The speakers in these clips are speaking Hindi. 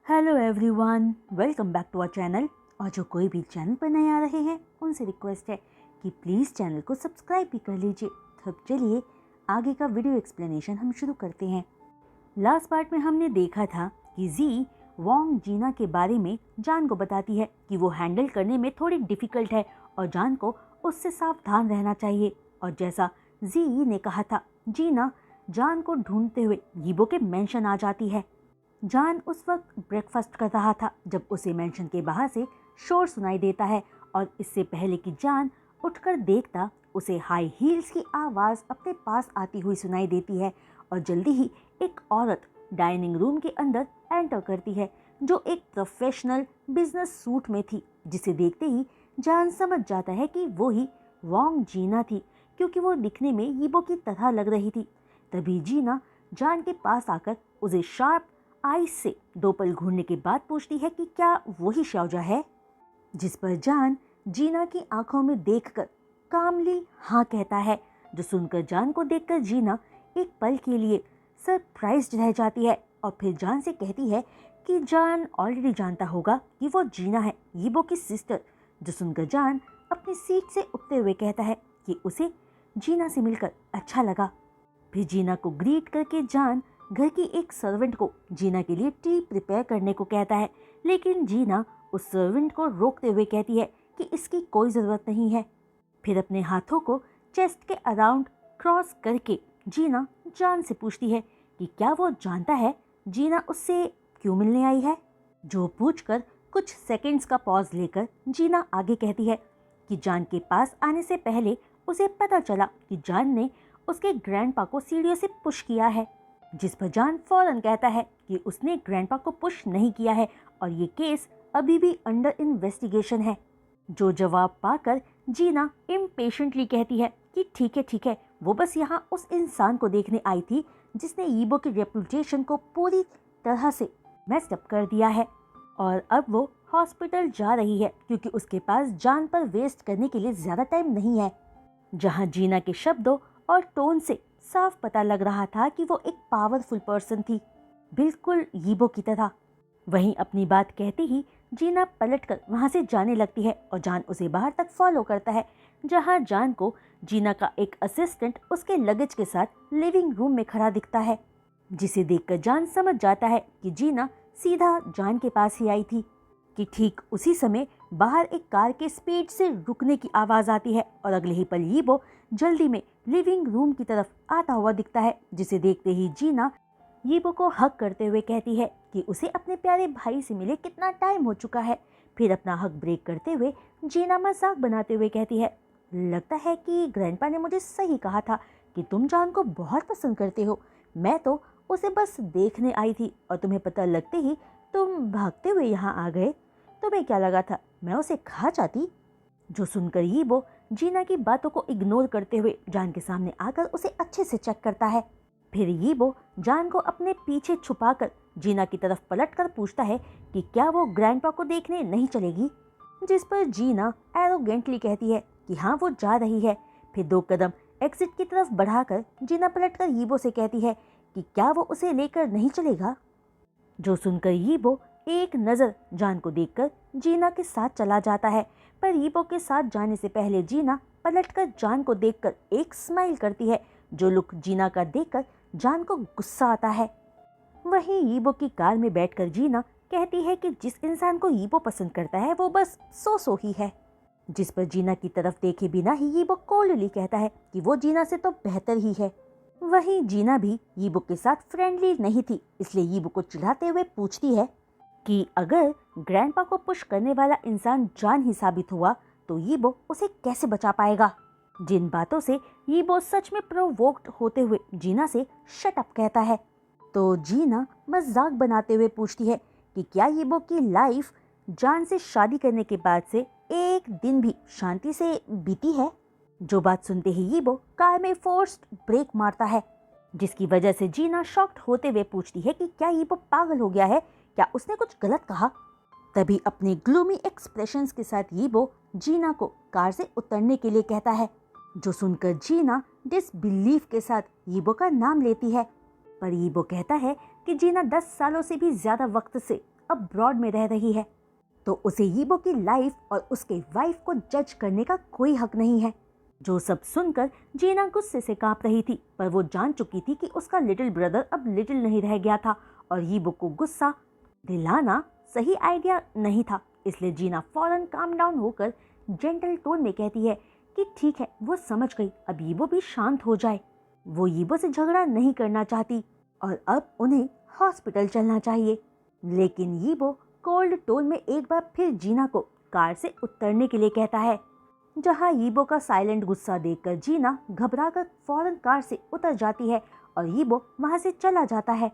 Hello everyone, welcome back to our channel. और जो कोई भी चैनल पर नए आ रहे हैं उनसे रिक्वेस्ट है कि प्लीज़ चैनल को सब्सक्राइब भी कर लीजिए। तो अब चलिए आगे का वीडियो एक्सप्लेनेशन हम शुरू करते हैं। लास्ट पार्ट में हमने देखा था कि जी वोंग जीना के बारे में जान को बताती है कि वो हैंडल करने में थोड़ी डिफ़िकल्ट है और जान को उससे सावधान रहना चाहिए। और जैसा जी ने कहा था, जीना जान को ढूंढते हुए यीबो के मेंशन आ जाती है। जान उस वक्त ब्रेकफास्ट कर रहा था जब उसे मेंशन के बाहर से शोर सुनाई देता है और इससे पहले कि जान उठकर देखता, उसे हाई हील्स की आवाज़ अपने पास आती हुई सुनाई देती है और जल्दी ही एक औरत डाइनिंग रूम के अंदर एंटर करती है जो एक प्रोफेशनल बिजनेस सूट में थी, जिसे देखते ही जान समझ जाता है कि वो ही वोंग जीना थी क्योंकि वो दिखने में यीबो की तरह लग रही थी। तभी जीना जान के पास आकर उसे शार्प आइस से दो पल घूरने के बाद पूछती है कि क्या वही शाओजा है, जिस पर जान जीना की आंखों में देखकर कामली हाँ कहता है। जो सुनकर जान को देखकर जीना एक पल के लिए सरप्राइज्ड रह जाती है और फिर जान से कहती है कि जान ऑलरेडी जानता होगा कि वो जीना है, यीबो की सिस्टर। जो सुनकर जान अपनी सीट से उठते हुए कहता है कि उसे जीना से मिलकर अच्छा लगा। फिर जीना को ग्रीट करके जान घर की एक सर्वेंट को जीना के लिए टी प्रिपेयर करने को कहता है, लेकिन जीना उस सर्वेंट को रोकते हुए कहती है कि इसकी कोई ज़रूरत नहीं है। फिर अपने हाथों को चेस्ट के अराउंड क्रॉस करके जीना जान से पूछती है कि क्या वो जानता है जीना उससे क्यों मिलने आई है। जो पूछकर कुछ सेकंड्स का पॉज लेकर जीना आगे कहती है कि जान के पास आने से पहले उसे पता चला कि जान ने उसके ग्रैंडपा को सीढ़ियों से पुश किया है, जिस पर जान फौरन कहता है कि उसने ग्रैंडपा को पुश नहीं किया है और ये केस अभी भी अंडर इन्वेस्टिगेशन है। जो जवाब पाकर जीना इम्पेशेंटली कहती है कि ठीक है, वो बस यहाँ उस इंसान को देखने आई थी जिसने यीबो की रेपुटेशन को पूरी तरह से मेस्ड अप कर दिया है और अब वो हॉस्पिटल जा रही है क्योंकि उसके पास जान पर वेस्ट करने के लिए ज़्यादा टाइम नहीं है। जहाँ जीना के शब्दों और टोन से साफ पता लग रहा था कि वो एक पावरफुल पर्सन थी, बिल्कुल यीबो की तरह। वहीं अपनी बात कहते ही जीना पलटकर वहां से जाने लगती है और जान उसे बाहर तक फॉलो करता है, जहां जान को जीना का एक असिस्टेंट उसके लगेज के साथ लिविंग रूम में खड़ा दिखता है, जिसे देखकर जान समझ जाता है कि जीना सीधा जान के पास ही आई थी। कि ठीक उसी समय बाहर एक कार के स्पीड से रुकने की आवाज़ आती है और अगले ही पल यीबो जल्दी में लिविंग रूम की तरफ आता हुआ दिखता है, जिसे देखते ही जीना यीबो को हग करते हुए कहती है कि उसे अपने प्यारे भाई से मिले कितना टाइम हो चुका है। फिर अपना हक ब्रेक करते हुए जीना मजाक बनाते हुए कहती है, लगता है कि ग्रैंडपा ने मुझे सही कहा था कि तुम जान को बहुत पसंद करते हो। मैं तो उसे बस देखने आई थी और तुम्हें पता लगते ही तुम भागते हुए यहाँ आ गए। तुम्हें क्या लगा था मैं उसे खा जाती? जो सुनकर यीबो जीना की बातों को इग्नोर करते हुए जान के सामने आकर उसे अच्छे से चेक करता है। फिर यीबो जान को अपने पीछे छुपाकर जीना की तरफ पलटकर पूछता है कि क्या वो ग्रैंडपा को देखने नहीं चलेगी, जिस पर जीना एरोगेंटली कहती है कि हाँ वो जा रही है। फिर 2 कदम एग्जिट की तरफ बढ़ाकर जीना पलटकर यीबो से कहती है कि क्या वो उसे लेकर नहीं चलेगा। जो सुनकर यीबो एक नज़र जान को देखकर जीना के साथ चला जाता है, पर यीबो के साथ जाने से पहले जीना पलटकर जान को देखकर एक स्माइल करती है। जो लुक जीना का देखकर जान को गुस्सा आता है। वहीं यीबो की कार में बैठकर जीना कहती है कि जिस इंसान को यीबो पसंद करता है वो बस सो ही है, जिस पर जीना की तरफ देखे बिना ही यीबो कोल्डली कहता है कि वो जीना से तो बेहतर ही है। वहीं जीना भी यीबो के साथ फ्रेंडली नहीं थी, इसलिए यीबो को चिढ़ाते हुए पूछती है कि अगर ग्रैंडपा को पुश करने वाला इंसान जान ही साबित हुआ तो यीबो उसे कैसे बचा पाएगा। जिन बातों से यीबो सच में प्रोवोक्ड होते हुए जीना से शट अप कहता है, तो जीना मजाक बनाते हुए पूछती है कि क्या यीबो की लाइफ जान से शादी करने के बाद से एक दिन भी शांति से बीती है। जो बात सुनते ही यीबो कार में फोर्स्ड ब्रेक मारता है, जिसकी वजह से जीना शॉक्ड होते हुए पूछती है कि क्या यीबो पागल हो गया है, क्या उसने कुछ गलत कहा। तभी अपने ग्लूमी एक्सप्रेशंस के साथ यीबो जीना को कार से उतरने के लिए कहता है। जो सुनकर जीना डिसबिलीफ के साथ यीबो का नाम लेती है, पर यीबो कहता है कि जीना 10 सालों से भी ज्यादा वक्त से अब्रॉड में रह रही है, तो उसे यीबो की लाइफ और उसके वाइफ को जज करने का कोई हक नहीं है। जो सब सुनकर जीना गुस्से से कांप रही थी, पर वो जान चुकी थी कि उसका लिटिल ब्रदर अब लिटिल नहीं रह गया था और यीबो को गुस्सा दिलाना सही आइडिया नहीं था। इसलिए जीना फौरन काम डाउन होकर जेंटल टोन में कहती है कि ठीक है, वो समझ गई, अब यीबो भी शांत हो जाए। वो यीबो से झगड़ा नहीं करना चाहती और अब उन्हें हॉस्पिटल चलना चाहिए। लेकिन यीबो कोल्ड टोन में एक बार फिर जीना को कार से उतरने के लिए कहता है, जहां यीबो का साइलेंट गुस्सा देखकर जीना घबराकर फौरन कार से उतर जाती है और यीबो वहां से चला जाता है।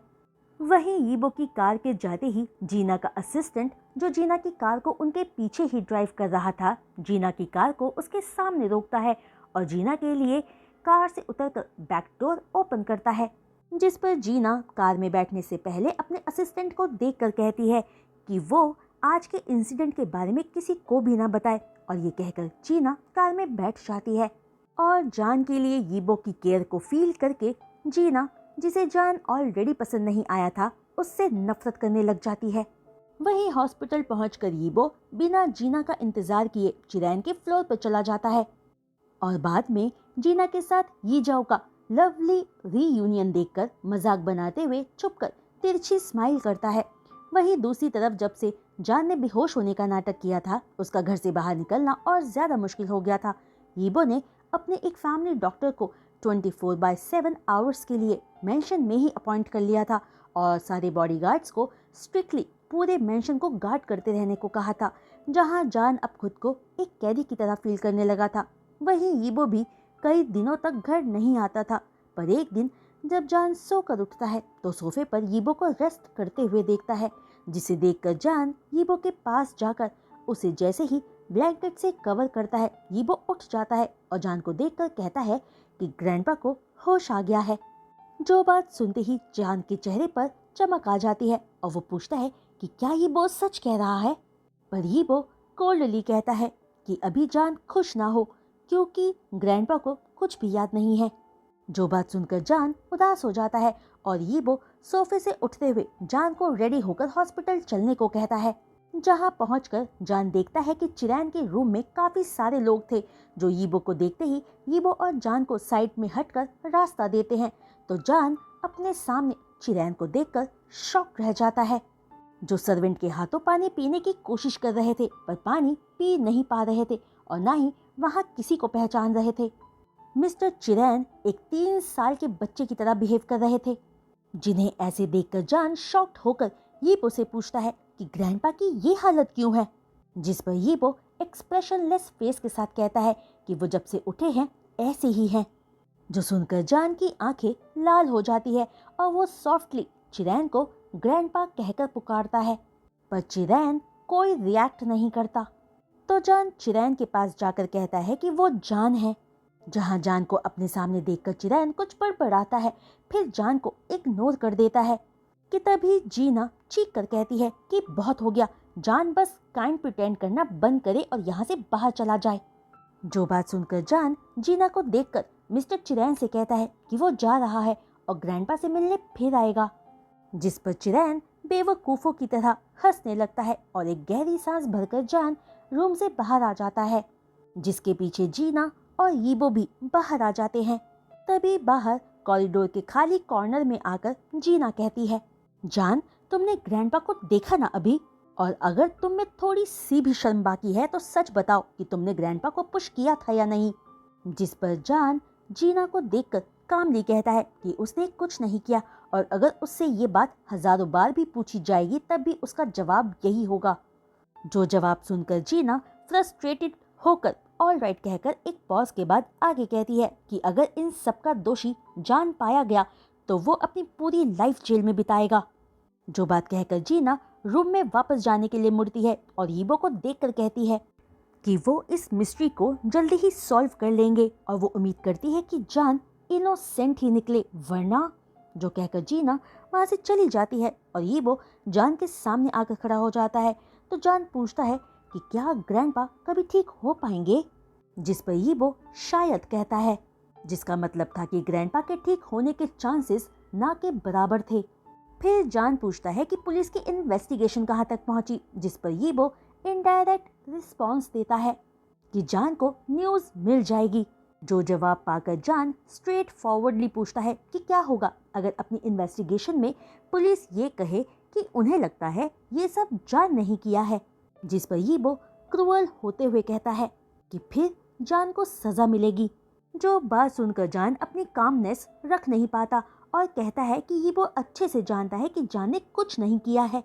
वहीं यीबो की कार के जाते ही जीना का असिस्टेंट, जो जीना की कार को उनके पीछे ही ड्राइव कर रहा था, जीना की कार को उसके सामने रोकता है और जीना के लिए कार से उतरकर बैक डोर ओपन करता है। जिस पर जीना कार में बैठने से पहले अपने असिस्टेंट को देखकर कहती है कि वो आज के इंसिडेंट के बारे में किसी को भी ना बताए, और ये कहकर जीना कार में बैठ जाती है और जान के लिए यीबो की केयर को फील करके जीना, जिसे जान ऑलरेडी पसंद नहीं आया था, उससे नफरत करने लग जाती है। वहीं हॉस्पिटल पहुंचकर यीबो बिना जीना का इंतजार किए चिरैन के फ्लोर पर चला जाता है और बाद में जीना के साथ यी जाओ का लवली रीयूनियन देखकर मजाक बनाते हुए छुपकर तिरछी स्माइल करता है। वहीं दूसरी तरफ जब से जान ने बेहोश होने का नाटक किया था, उसका घर से बाहर निकलना और ज्यादा मुश्किल हो गया था। यीबो ने अपने एक फैमिली डॉक्टर को 24/7 आवर्स के लिए मेंशन में ही अपॉइंट कर लिया था और सारे बॉडीगार्ड्स को स्ट्रिक्टली पूरे मेंशन को गार्ड करते रहने को कहा था, जहां जान अब खुद को एक कैदी की तरह फील करने लगा था। वहीं यीबो भी कई दिनों तक घर नहीं आता था, पर एक दिन जब जान सोकर उठता है तो सोफे पर यीबो को रेस्ट करते हुए देखता है, जिसे देखकर जान यीबो के पास जाकर उसे जैसे ही ब्लैंकेट से कवर करता है, यीबो उठ जाता है और जान को देखकर कहता है कि ग्रैंडपा को होश आ गया है। जो बात सुनते ही जान के चेहरे पर चमक आ जाती है और वो पूछता है कि क्या यीबो सच कह रहा है, पर यीबो कोल्डली कहता है कि अभी जान खुश ना हो क्योंकि ग्रैंडपा को कुछ भी याद नहीं है। जो बात सुनकर जान उदास हो जाता है और यीबो सोफे से उठते हुए जान को रेडी होकर हॉस्पिटल चलने को कहता है। जहां पहुंचकर जान देखता है कि चिरैन के रूम में काफी सारे लोग थे, जो यीबो को देखते ही यीबो और जान को साइड में हटकर रास्ता देते हैं, तो जान अपने सामने चिरैन को देखकर शॉक रह जाता है, जो सर्वेंट के हाथों पानी पीने की कोशिश कर रहे थे पर पानी पी नहीं पा रहे थे और ना ही वहां किसी को पहचान रहे थे। मिस्टर चिरैन एक 3 साल के बच्चे की तरह बिहेव कर रहे थे, जिन्हें ऐसे देखकर जान शॉक्ड होकर यीबो से पूछता है कि ग्रैंडपा की ये हालत क्यों है, जिस पर यीबो एक्सप्रेशनलेस फेस के साथ कहता है कि वो जब से उठे हैं ऐसे ही हैं। जो सुनकर जान की आंखें लाल हो जाती है और वो सॉफ्टली चिरैन को ग्रैंडपा कहकर पुकारता है, पर चिरैन कोई रिएक्ट नहीं करता। तो जान चिरैन के पास जाकर कहता है कि वो जान है। जहां जान को अपने सामने देखकर चिरैन कुछ बड़बड़ाता है, फिर जान को इग्नोर कर देता है कि तभी जीना चीख कर कहती है कि बहुत हो गया, जान बस काइंड प्रिटेंड करना बंद करे और यहाँ से बाहर चला जाए। जो बात सुनकर जान जीना को देखकर मिस्टर चिरैन से कहता है कि वो जा रहा है और ग्रैंडपा से मिलने फिर आएगा, जिस पर चिरैन बेवकूफों की तरह हंसने लगता है और एक गहरी सांस भरकर जान रूम से बाहर आ जाता है, जिसके पीछे जीना और यीबो भी बाहर आ जाते हैं। तभी बाहर कॉरिडोर के खाली कॉर्नर में आकर जीना कहती है, जान तुमने ग्रैंडपा को देखा ना अभी, और अगर तुम में थोड़ी सी भी शर्म बाकी है तो सच बताओ कि तुमने ग्रैंडपा को पुश किया था या नहीं। जिस पर जान जीना को देखकर कामली कहता है कि उसने कुछ नहीं किया और अगर उससे ये बात हजारों बार भी पूछी जाएगी तब भी उसका जवाब यही होगा। जो जवाब सुनकर जीना फ्रस्ट्रेटेड होकर ऑल राइट कहकर एक पॉज के बाद आगे कहती है कि अगर इन सबका दोषी जान पाया गया तो वो अपनी पूरी लाइफ जेल में बिताएगा। जो बात कहकर जीना रूम में वापस जाने के लिए मुड़ती है और यीबो को देखकर कहती है कि वो इस मिस्ट्री को जल्दी ही सॉल्व कर लेंगे और वो उम्मीद करती है कि जान इनोसेंट ही निकले, वरना। जो कहकर जीना वहां से चली जाती है और यीबो जान के सामने आकर खड़ा हो जाता है, तो जान पूछता है कि क्या ग्रैंडपा कभी ठीक हो पाएंगे, जिस पर यीबो शायद कहता है, जिसका मतलब था कि ग्रैंडपा के ठीक होने के चांसेस ना के बराबर थे। फिर जान पूछता है कि पुलिस की इन्वेस्टिगेशन कहाँ तक पहुंची, जिस पर यीबो इनडायरेक्ट रिस्पॉन्स देता है कि जान को न्यूज़ मिल जाएगी। जो जवाब पाकर जान स्ट्रेट फॉरवर्डली पूछता है कि क्या होगा अगर अपनी इन्वेस्टिगेशन में पुलिस ये कहे कि उन्हें लगता है ये सब जान नहीं किया है, जिस पर यीबो क्रूअल होते हुए कहता है कि फिर जान को सजा मिलेगी। जो बात सुनकर जान अपनी कामनेस रख नहीं पाता और कहता है कि यीबो अच्छे से जानता है कि जान ने कुछ नहीं किया है,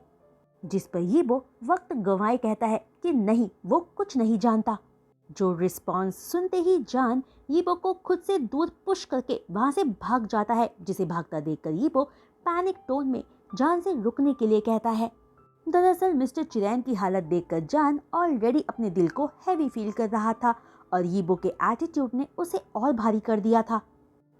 जिस पर यीबो वक्त गंवाए कहता है कि नहीं, वो कुछ नहीं जानता। जो रिस्पॉन्स सुनते ही जान यीबो को खुद से दूर पुश करके वहां से भाग जाता है, जिसे भागता देखकर यीबो पैनिक टोन में जान से रुकने के लिए कहता है। दरअसल मिस्टर चिरैन की हालत देखकर जान ऑलरेडी अपने दिल को हैवी फील कर रहा था और यीबो के एटीट्यूड ने उसे और भारी कर दिया था।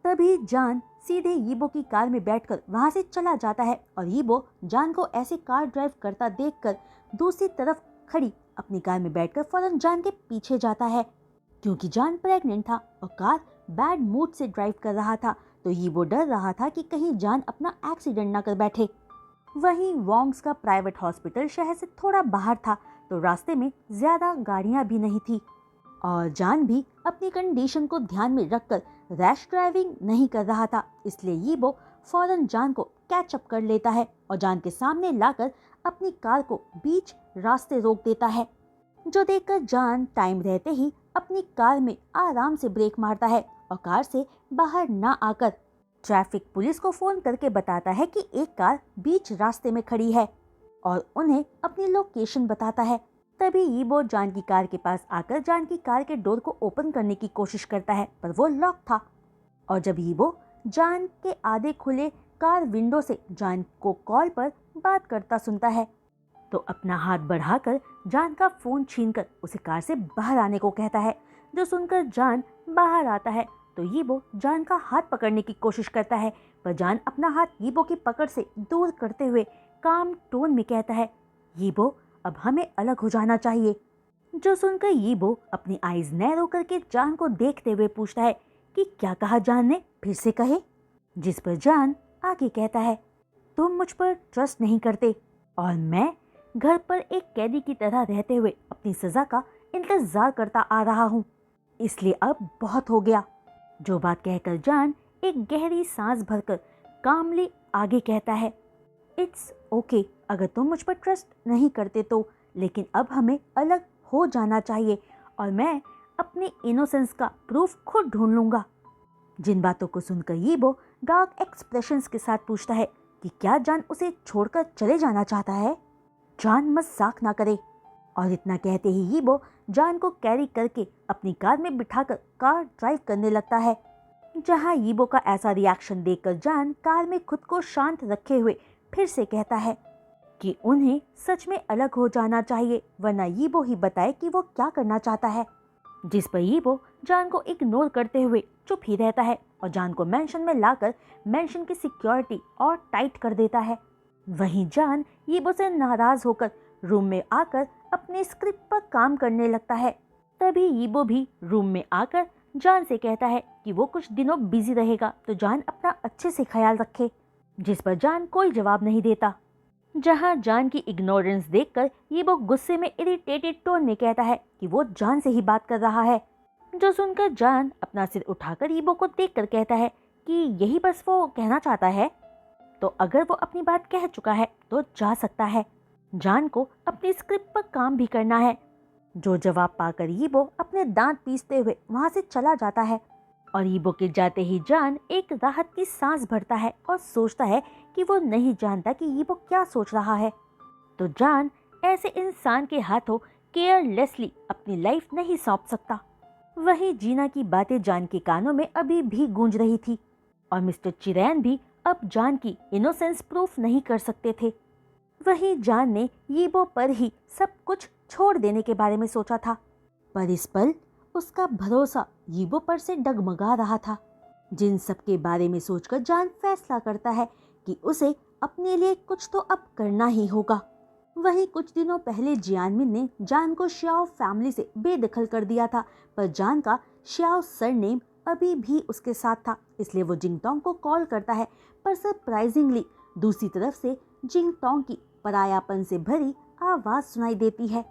तभी जान सीधे यीबो की कार में बैठकर वहां से चला जाता है और यीबो जान को ऐसे कार ड्राइव करता देखकर दूसरी तरफ खड़ी अपनी कार में बैठकर फौरन जान के पीछे जाता है। क्योंकि जान प्रेग्नेंट था और कार बैड मूड से ड्राइव कर रहा था, तो यीबो डर रहा था कि कहीं जान अपना एक्सीडेंट ना कर बैठे। वहीं वोंग्स का प्राइवेट हॉस्पिटल शहर से थोड़ा बाहर था, तो रास्ते में ज्यादा गाड़ियां भी नहीं थी और जान भी अपनी कंडीशन को ध्यान में रखकर रैश ड्राइविंग नहीं कर रहा था। इसलिए यीबो फौरन जान को कैचअप कर लेता है और जान के सामने लाकर अपनी कार को बीच रास्ते रोक देता है। जो देखकर जान टाइम रहते ही अपनी कार में आराम से ब्रेक मारता है और कार से बाहर ना आकर ट्रैफिक पुलिस को फोन करके बताता है कि एक कार बीच रास्ते में खड़ी है और उन्हें अपनी लोकेशन बताता है। तभी यीबो जान की कार के पास आकर जान की कार के डोर को ओपन करने की कोशिश करता है, पर वो लॉक था। और जब यीबो जान के आधे खुले कार विंडो से जान को कॉल पर बात करता सुनता है, तो अपना हाथ बढ़ाकर जान का फोन छीनकर उसे कार से बाहर आने को कहता है। जो सुनकर जान बाहर आता है तो यीबो जान का हाथ पकड़ने की कोशिश करता है, पर जान अपना हाथ यीबो की पकड़ से दूर करते हुए काम टोन में कहता है, यीबो अब हमें अलग हो जाना चाहिए। जो सुनकर यीबो अपनी आईज नैरो करके जान को देखते हुए पूछता है कि क्या कहा जान ने, फिर से कहे। जिस पर जान आगे कहता है, तुम मुझ पर ट्रस्ट नहीं करते और मैं घर पर एक कैदी की तरह रहते हुए अपनी सजा का इंतजार करता आ रहा हूँ, इसलिए अब बहुत हो गया। जो बात कहकर जान एक गहरी सांस भरकर कामली आगे कहता है, इट्स ओके, अगर तुम मुझ पर ट्रस्ट नहीं करते तो, लेकिन अब हमें अलग हो जाना चाहिए और मैं अपने इनोसेंस का प्रूफ खुद ढूंढ लूंगा। जिन बातों को सुनकर यीबो डार्क एक्सप्रेशंस के साथ पूछता है कि क्या जान उसे छोड़कर चले जाना चाहता है। जान मजाक ना करे। और इतना कहते ही यीबो जान को कैरी करके अपनी कार में बिठाकर कार ड्राइव करने लगता है। जहां यीबो का ऐसा रिएक्शन देखकर जान कार में खुद को शांत रखे हुए फिर से कहता है कि उन्हें सच में अलग हो जाना चाहिए, वरना यीबो ही बताए कि वो क्या करना चाहता है। जिस पर यीबो जान को इग्नोर करते हुए चुप ही रहता है और जान को मेंशन में लाकर मेंशन की सिक्योरिटी और टाइट कर देता है। वहीं जान यीबो से नाराज होकर रूम में आकर अपने स्क्रिप्ट पर काम करने लगता है। तभी यीबो भी रूम में आकर जान से कहता है कि वो कुछ दिनों बिजी रहेगा, तो जान अपना अच्छे से ख्याल रखे। जिस पर जान कोई जवाब नहीं देता। जहां जान की इग्नोरेंस देखकर यीबो गुस्से में इरिटेटेड टोन में कहता है कि वो जान से ही बात कर रहा है। जो सुनकर जान अपना सिर उठाकर यीबो को देखकर कहता है कि यही बस वो कहना चाहता है, तो अगर वो अपनी बात कह चुका है तो जा सकता है। जान को अपनी स्क्रिप्ट पर काम भी करना है। जो जवाब पाकर यीबो अपने दांत पीसते हुए वहां से चला जाता है और यीबो के जाते ही जान एक राहत की सांस भरता है और सोचता है कि वो नहीं जानता कि यीबो क्या सोच रहा है। तो जान ऐसे इंसान के हाथों केयरलेसली अपनी लाइफ नहीं सौंप सकता। वही जीना की बातें जान के कानों में अभी भी गूंज रही थी और मिस्टर चिरैन भी अब जान की इनोसेंस प्रूफ नहीं कर सकते थे। वही जान ने यीबो पर ही सब कुछ छोड़ देने के बारे में सोचा था, पर इस पल उसका भरोसा यीबो पर से डगमगा रहा था। जिन सब के बारे में सोचकर जान फैसला करता है कि उसे अपने लिए कुछ तो अब करना ही होगा। वहीं कुछ दिनों पहले जियानमिन ने जान को श्याओ फैमिली से बेदखल कर दिया था, पर जान का श्याओ सरनेम अभी भी उसके साथ था। इसलिए वो जिंगटोंग को कॉल करता है, पर सरप्राइजिंगली दूसरी तरफ से जिंग टोंग की परायापन से भरी आवाज सुनाई देती है।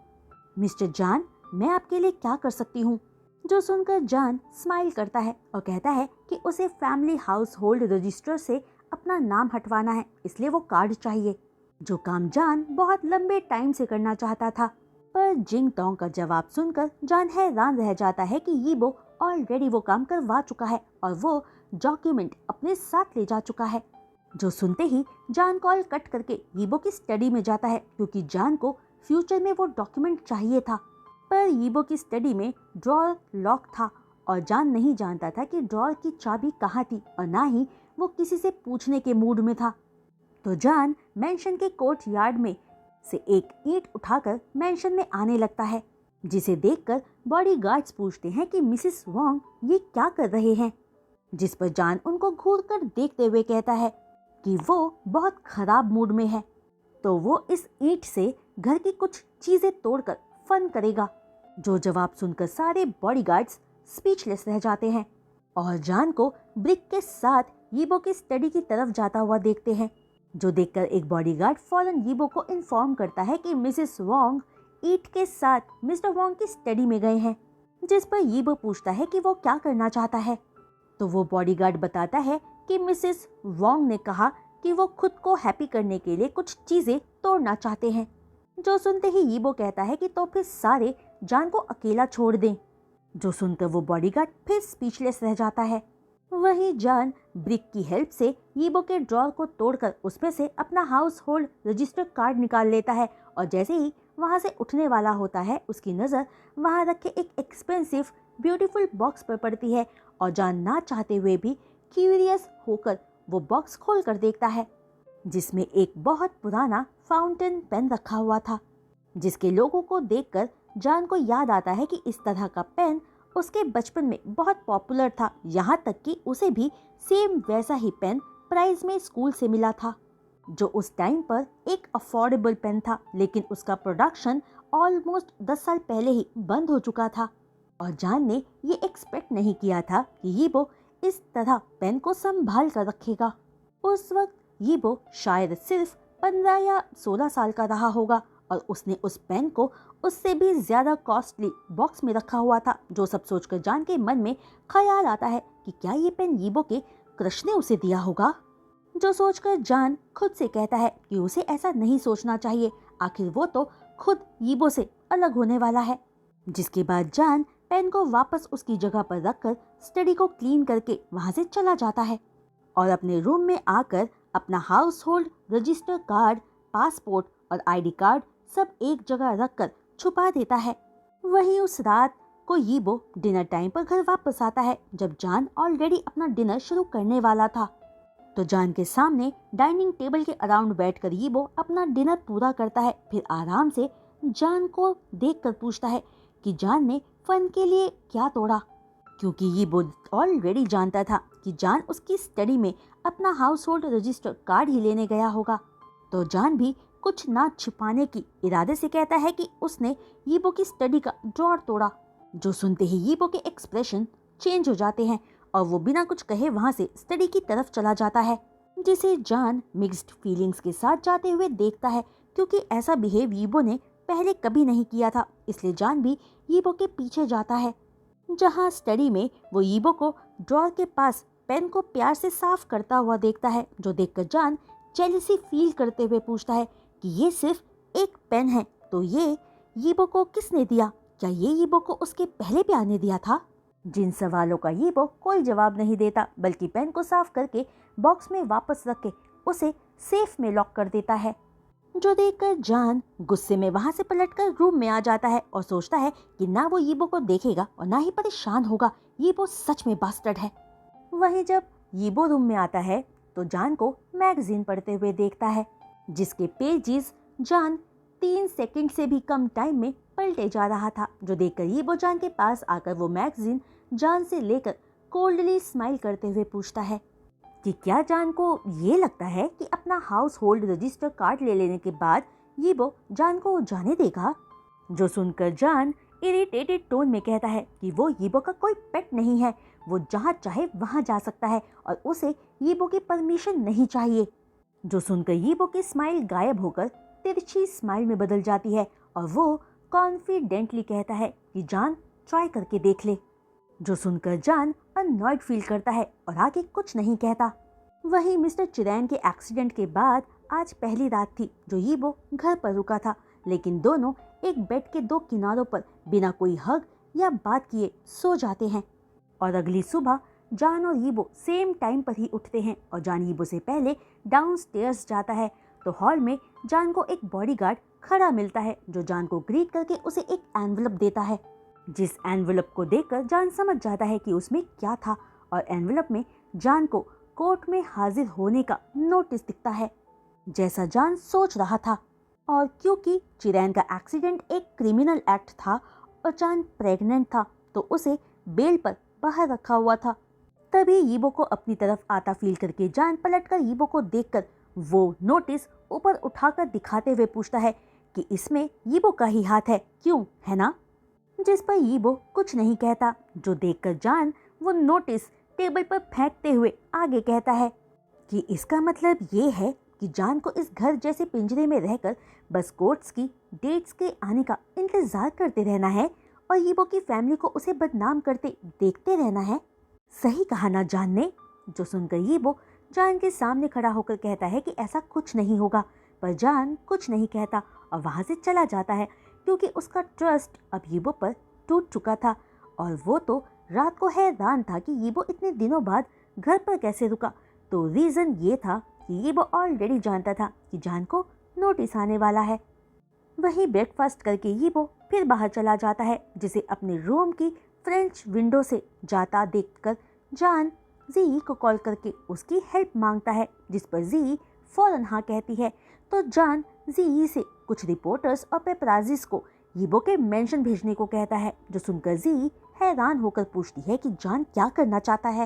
मिस्टर जान, मैं आपके लिए क्या कर सकती हूँ? जो सुनकर जान स्माइल करता है और कहता है कि उसे फैमिली हाउस होल्ड रजिस्टर से अपना नाम हटवाना है, इसलिए वो कार्ड चाहिए। जो काम जान बहुत लंबे टाइम से करना चाहता था। पर जिंग टोंग का जवाब सुनकर जान हैरान रह जाता है कि यीबो ऑलरेडी वो काम करवा चुका है और वो डॉक्यूमेंट अपने साथ ले जा चुका है। जो सुनते ही जान कॉल कट करके यीबो की स्टडी में जाता है, क्योंकि जान को फ्यूचर में वो डॉक्यूमेंट चाहिए था। पर यीबो की स्टडी में ड्रॉअर लॉक था और जान नहीं जानता था कि ड्रॉअर की चाबी कहाँ थी और ना ही वो किसी से पूछने के मूड में था। तो जान मेंशन के कोर्ट यार्ड में से एक ईंट उठाकर मेंशन में आने लगता है, जिसे देखकर बॉडीगार्ड्स पूछते हैं कि मिसेस वोंग ये क्या कर रहे हैं। जिस पर जान उनको घूरकर देखते हुए कहता है कि वो बहुत खराब मूड में है, तो वो इस ईंट से घर की कुछ चीजें तोड़कर फन करेगा। जो जवाब सुनकर सारे बॉडीगार्ड्स स्पीचलेस रह जाते हैं और जान को ब्रिक के साथ यीबो की स्टडी की तरफ जाता हुआ देखते हैं। जो देखकर एक बॉडीगार्ड फौरन यीबो को इन्फॉर्म करता है कि मिसेस वोंग ईट के साथ मिस्टर वोंग की स्टडी में गए हैं। जिस पर यीबो पूछता है कि वो क्या करना चाहता है, तो वो बॉडीगार्ड बताता है कि मिसेस वोंग ने कहा कि वो खुद को हैप्पी करने के लिए कुछ चीजें तोड़ना चाहते हैं। जो सुनते ही यीबो कहता है कि तो फिर सारे जान को अकेला छोड़ दें। जो सुनकर वो बॉडीगार्ड फिर स्पीचलेस रह जाता है। वहीं जान ब्रिक की हेल्प से यीबो के ड्रॉअर को तोड़कर उसमें से अपना हाउस होल्ड रजिस्टर कार्ड निकाल लेता है और जैसे ही वहां से उठने वाला होता है, उसकी नज़र वहां रखे एक एक्सपेंसिव ब्यूटीफुल बॉक्स पर पड़ती है और जान ना चाहते हुए भी क्यूरियस होकर वो बॉक्स खोल कर देखता है, जिसमें एक बहुत पुराना फाउंटेन पेन रखा हुआ था, जिसके लोगों को देखकर जान को याद आता है कि इस तरह का पेन उसके बचपन में बहुत पॉपुलर था। यहाँ तक कि उसे भी सेम वैसा ही पेन प्राइज में स्कूल से मिला था, जो उस टाइम पर एक अफोर्डेबल पेन था, लेकिन उसका प्रोडक्शन ऑलमोस्ट 10 साल पहले ही बंद हो चुका था। और जान ने ये एक्सपेक्ट नहीं किया था कि यीबो इस तरह पेन को संभाल कर रखेगा। उस वक्त यीबो शायद सिर्फ 15 या 16 साल का रहा होगा और उसने उस पेन को उससे भी ज्यादा कॉस्टली बॉक्स में रखा हुआ था। जो सब सोचकर जान के मन में ख्याल आता है कि क्या ये पेन यीबो के क्रश ने उसे दिया होगा। जो सोचकर जान खुद से कहता है कि उसे ऐसा नहीं सोचना चाहिए, आखिर वो तो खुद यीबो से अलग होने वाला है। जिसके बाद जान पेन को वापस उसकी जगह पर रखकर स्टडी को क्लीन करके वहां से चला जाता है और अपने रूम में आकर अपना house hold register card, passport और आईडी कार्ड सब एक जगह रखकर छुपा देता है। वहीं उस रात को यीबो डिनर टाइम पर घर वापस आता है, जब जान ऑलरेडी अपना डिनर शुरू करने वाला था। तो जान के सामने डाइनिंग टेबल के अराउंड बैठकर यीबो अपना डिनर पूरा करता है। फिर आराम से जान को देखकर पूछता है कि जान ने फन के लिए क्या तोड़ा, क्योंकि यीबो ऑलरेडी जानता था कि जान उसकी स्टडी में अपना हाउस होल्ड रजिस्टर कार्ड ही लेने गया होगा। तो जान भी कुछ ना छिपाने की इरादे से कहता है कि उसने यीबो की स्टडी का ड्रॉअर तोड़ा। जो सुनते ही यीबो के एक्सप्रेशन चेंज हो जाते हैं और वो बिना कुछ कहे वहां से स्टडी की तरफ चला जाता है, जिसे जान मिक्स्ड फीलिंग्स के साथ जाते हुए देखता है, क्योंकि ऐसा बिहेव यीबो ने पहले कभी नहीं किया था। इसलिए जान भी यीबो के पीछे जाता है, जहां स्टडी में वो यीबो को ड्रॉअर के पास पेन को प्यार से साफ करता हुआ देखता है। जो देखकर जान जेलसी फील करते हुए पूछता है कि ये सिर्फ एक पेन है, तो ये यीबो को किसने दिया? क्या ये यीबो को उसके पहले प्यार ने दिया था? जिन सवालों का यीबो कोई जवाब नहीं देता, बल्कि पेन को साफ करके बॉक्स में वापस रख के उसे सेफ में लॉक कर देता है। जो देखकर जान गुस्से में वहां से पलटकर रूम में आ जाता है और सोचता है कि ना वो यीबो को देखेगा और ना ही परेशान होगा। यीबो सच में बास्टर्ड है। वहीं जब यीबो रूम में आता है तो जान को मैगजीन पढ़ते हुए देखता है, जिसके पेजेस जान 3 सेकंड से भी कम टाइम में पलटे जा रहा था। जो देखकर यीबो जान के पास आकर वो मैगजीन जान से लेकर कोल्डली स्माइल करते हुए पूछता है कि क्या जान को ये लगता है कि अपना हाउस होल्ड रजिस्टर कार्ड ले लेने के बाद यीबो जान को जाने देगा? जो सुनकर जान इरिटेटेड टोन में कहता है कि वो यीबो का कोई पेट नहीं है, वो जहाँ चाहे वहाँ जा सकता है और उसे यीबो की परमिशन नहीं चाहिए। जो सुनकर यीबो की स्माइल गायब होकर तिरछी स्माइल में बदल जाती है और वो कॉन्फिडेंटली कहता है कि जान ट्राई करके देख ले। जो सुनकर जान अननॉयड फील करता है और आगे कुछ नहीं कहता। वहीं मिस्टर चिरैन के एक्सीडेंट के बाद आज पहली रात थी जो यीबो घर पर रुका था, लेकिन दोनों एक बेड के दो किनारों पर बिना कोई हग या बात किए सो जाते हैं। और अगली सुबह जान और यीबो सेम टाइम पर ही उठते हैं और जान यीबो से पहले डाउनस्टेयर्स जाता है तो हॉल में जान को एक बॉडीगार्ड खड़ा मिलता है जो जान को ग्रीट करके उसे एक एनवलप देता है। जिस एनवलप को देखकर जान समझ जाता है कि उसमें क्या था और एनवलप में जान को कोर्ट में हाजिर होने का नोटिस दिखता है जैसा जान सोच रहा था। और क्योंकि चिरैन का एक्सीडेंट एक क्रिमिनल एक्ट था और जान प्रेग्नेंट था तो उसे बेल पर बाहर रखा हुआ था। तभी यीबो को अपनी तरफ आता फील करके जान पलटकर यीबो को देखकर वो नोटिस ऊपर उठाकर दिखाते हुए पूछता है कि इसमें यीबो का ही हाथ है, क्यों, है ना? जिस पर यीबो कुछ नहीं कहता, जो देखकर जान वो नोटिस टेबल पर फेंकते हुए आगे कहता है कि इसका मतलब ये है कि जान को इस घर जैसे पिंजरे में रहकर बस कोर्ट्स की डेट्स के आने का इंतजार करते रहना है और यीबो की फैमिली को उसे बदनाम करते देखते रहना है। सही कहा ना जान ने? जो सुनकर यीबो जान के सामने खड़ा होकर कहता है कि ऐसा कुछ नहीं होगा, पर जान कुछ नहीं कहता और वहां से चला जाता है क्योंकि उसका ट्रस्ट अब यीबो पर टूट चुका था। और वो तो रात को हैरान था कि यीबो इतने दिनों बाद घर पर कैसे रुका। तो रीज़न ये था कि यीबो ऑलरेडी जानता था कि जान को नोटिस आने वाला है। वही ब्रेकफास्ट करके यीबो फिर बाहर चला जाता है जिसे अपने रूम की फ्रेंच विंडो से जाता देखकर जान जी को कॉल करके उसकी हेल्प मांगता है, जिस पर जी फौरन हाँ कहती है। तो जान जी से कुछ रिपोर्टर्स और पेपराजीज को यीबो के मेंशन भेजने को कहता है, जो सुनकर जी हैरान होकर पूछती है कि जान क्या करना चाहता है।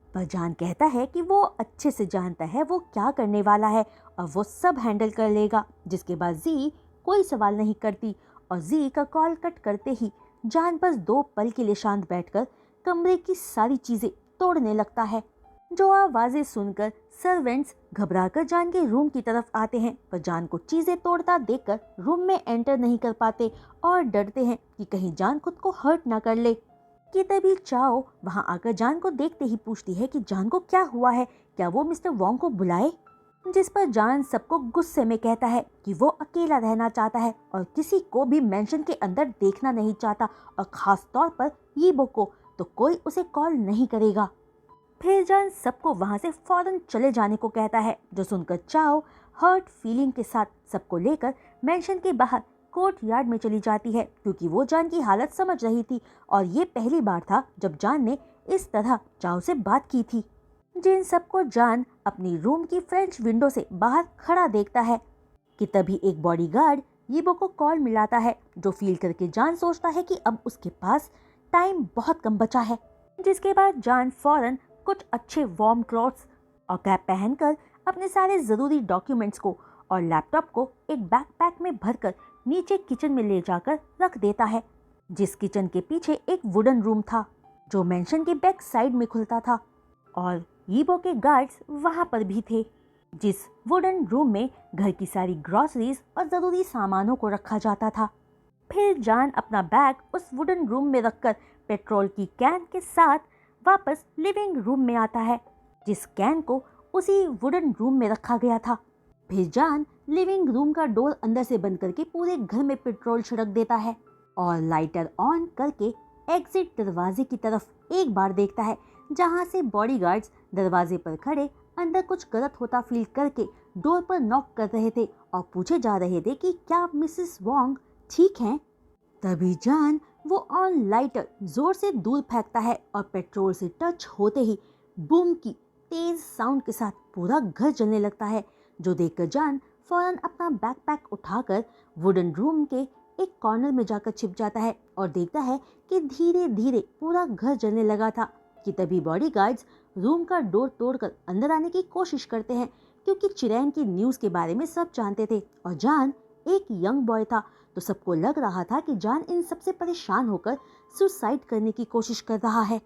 पर जान कहता है कि वो अच्छे से जानता है वो क्या करने वाला है और वो सब हैंडल कर लेगा। जिसके बाद जी कोई सवाल नहीं करती और जी का कॉल कट करते ही जान बस 2 पल के लिए शांत बैठकर कमरे की सारी चीजें तोड़ने लगता है। जो आवाजें सुनकर सर्वेंट्स घबराकर जान के रूम की तरफ आते हैं, पर जान को चीजें तोड़ता देखकर रूम में एंटर नहीं कर पाते और डरते हैं कि कहीं जान खुद को हर्ट ना कर ले। कि तभी चाओ वहां आकर जान को देखते ही पूछती है कि जान को क्या हुआ है, क्या वो मिस्टर वोंग को बुलाए? जिस पर जान सबको गुस्से में कहता है कि वो अकेला रहना चाहता है और किसी को भी मेंशन के अंदर देखना नहीं चाहता और खास तौर पर यीबो को, तो कोई उसे कॉल नहीं करेगा। फिर जान सबको वहां से फौरन चले जाने को कहता है, जो सुनकर चाओ हर्ट फीलिंग के साथ सबको लेकर मेंशन के बाहर कोर्ट यार्ड में चली जाती है क्योंकि वो जान की हालत समझ रही थी और ये पहली बार था जब जान ने इस तरह चाओ से बात की थी। जिन सबको जान अपनी रूम की फ्रेंच विंडो से बाहर खड़ा देखता है कि तभी एक बॉडीगार्ड यीबो को कॉल मिलाता है, जो फील करके जान सोचता है कि अब उसके पास टाइम बहुत कम बचा है। जिसके बाद जान फौरन कुछ अच्छे वार्म क्लॉथ्स और कैप पहनकर अपने सारे ज़रूरी डॉक्यूमेंट्स को और लैपटॉप को एक बैकपैक में भरकर नीचे किचन में ले जाकर रख देता है। जिस किचन के पीछे एक वुडन रूम था जो मेंशन के बैक साइड में खुलता था और यीबो के गार्ड्स वहां पर भी थे। जिस वुडन रूम में घर की सारी ग्रॉसरीज और ज़रूरी सामानों को रखा जाता था। फिर जान अपना बैग उस वुडन रूम में रखकर पेट्रोल की कैन के साथ वापस लिविंग रूम में आता है, जिस कैन को उसी वुडन रूम में रखा गया था। फिर जान लिविंग रूम का डोर अंदर से बंद करके पूरे घर में पेट्रोल छिड़क देता है और लाइटर ऑन करके एग्जिट दरवाजे की तरफ एक बार देखता है, जहां से बॉडीगार्ड्स दरवाजे पर खड़े अंदर कुछ गलत होता फील करके डोर पर नॉक कर रहे थे और पूछे जा रहे थे कि क्या मिसेस वोंग ठीक हैं। तभी जान वो ऑन लाइटर जोर से दूर फेंकता है और पेट्रोल से टच होते ही बूम की तेज साउंड के साथ पूरा घर जलने लगता है, जो देखकर जान फौरन अपना बैकपैक उठाकर वुडन रूम के एक कॉर्नर में जाकर छिप जाता है और देखता है कि धीरे धीरे पूरा घर जलने लगा था। कि तभी बॉडीगार्ड्स रूम का डोर तोड़कर अंदर आने की कोशिश करते हैं क्योंकि चिरैन की न्यूज़ के बारे में सब जानते थे और जान एक यंग बॉय था, तो सबको लग रहा था कि जान इन सबसे परेशान होकर सुसाइड करने की कोशिश कर रहा है।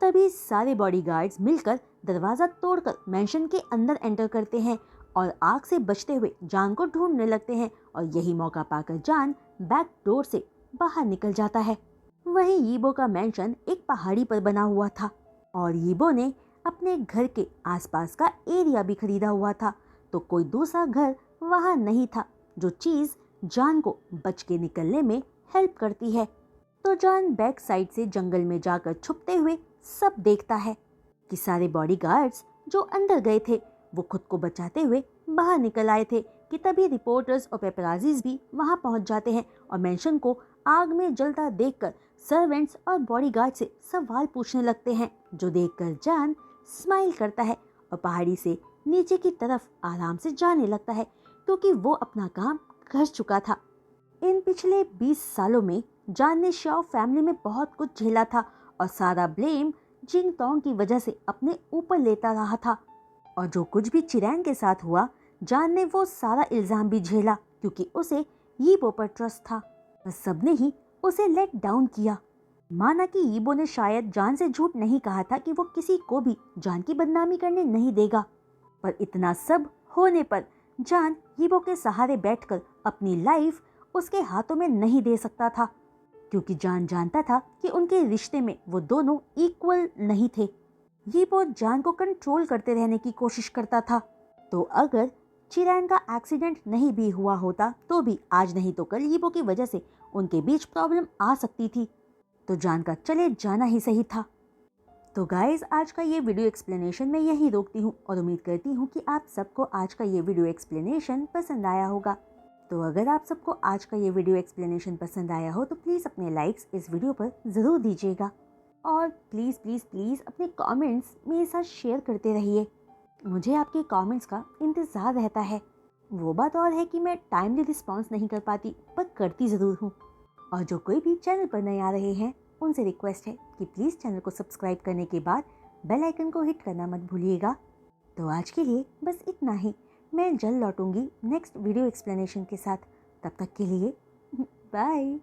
तभी सारे बॉडीगार्ड्स मिलकर दरवाज़ा तोड़कर मेंशन के अंदर एंटर करते हैं और आग से बचते हुए जान को ढूंढने लगते हैं और यही मौका पाकर जान बैक डोर से बाहर निकल जाता है। वहीं यीबो का मेंशन एक पहाड़ी पर बना हुआ था और यीबो ने अपने घर के आसपास का एरिया भी खरीदा हुआ था, तो कोई दूसरा घर वहां नहीं था जो चीज जान को बच के निकलने में हेल्प करती है। तो जान बैक साइड से जंगल में जाकर छुपते हुए सब देखता है कि सारे बॉडीगार्ड्स जो अंदर गए थे वो खुद को बचाते हुए बाहर निकल आए थे कि तभी रिपोर्टर्स और पेपराजीज भी वहां पहुंच जाते हैं और मेंशन को आग में जलता देखकर सर्वेंट्स और बॉडीगार्ड से सवाल पूछने लगते हैं, जो देखकर जान स्माइल करता है और पहाड़ी से नीचे की तरफ आराम से जाने लगता है क्योंकि वो अपना काम कर चुका था। इन पिछले 20 सालों में जान ने शाओ फैमिली में बहुत कुछ झेला था और सारा ब्लेम जिंग तोंग की वजह से अपने ऊपर लेता रहा था और जो कुछ भी चिरैन के साथ हुआ जान ने वो सारा इल्जाम भी झेला क्योंकि उसे यीबो पर ट्रस्ट था और सबने ही उसे लेट डाउन किया। माना कि यीबो ने शायद जान से झूठ नहीं कहा था कि वो किसी को भी जान की बदनामी करने नहीं देगा, पर इतना सब होने पर जान यीबो के सहारे बैठकर अपनी लाइफ उसके हाथों में नहीं दे सकता था क्योंकि जान जानता था कि उनके रिश्ते में वो दोनों इक्वल नहीं थे। यीबो जान को कंट्रोल करते रहने की कोशिश करता था, तो अगर चिरैन का एक्सीडेंट नहीं भी हुआ होता तो भी आज नहीं तो कल यीबो की वजह से उनके बीच प्रॉब्लम आ सकती थी, तो जान का चले जाना ही सही था। तो गाइज आज का ये वीडियो एक्सप्लेनेशन मैं यहीं रोकती हूँ और उम्मीद करती हूँ कि आप सबको आज का ये वीडियो एक्सप्लेनेशन पसंद आया होगा। तो अगर आप सबको आज का ये वीडियो एक्सप्लेनेशन पसंद आया हो तो प्लीज़ अपने लाइक्स इस वीडियो पर ज़रूर दीजिएगा और प्लीज़ प्लीज़ प्लीज़ अपने कमेंट्स मेरे साथ शेयर करते रहिए। मुझे आपके कमेंट्स का इंतज़ार रहता है। वो बात और है कि मैं टाइमली रिस्पॉन्स नहीं कर पाती पर करती ज़रूर हूँ। और जो कोई भी चैनल पर नए आ रहे हैं उनसे रिक्वेस्ट है कि प्लीज़ चैनल को सब्सक्राइब करने के बाद बेल आइकन को हिट करना मत भूलिएगा। तो आज के लिए बस इतना ही। मैं जल्द लौटूंगी नेक्स्ट वीडियो एक्सप्लेनेशन के साथ। तब तक के लिए बाय।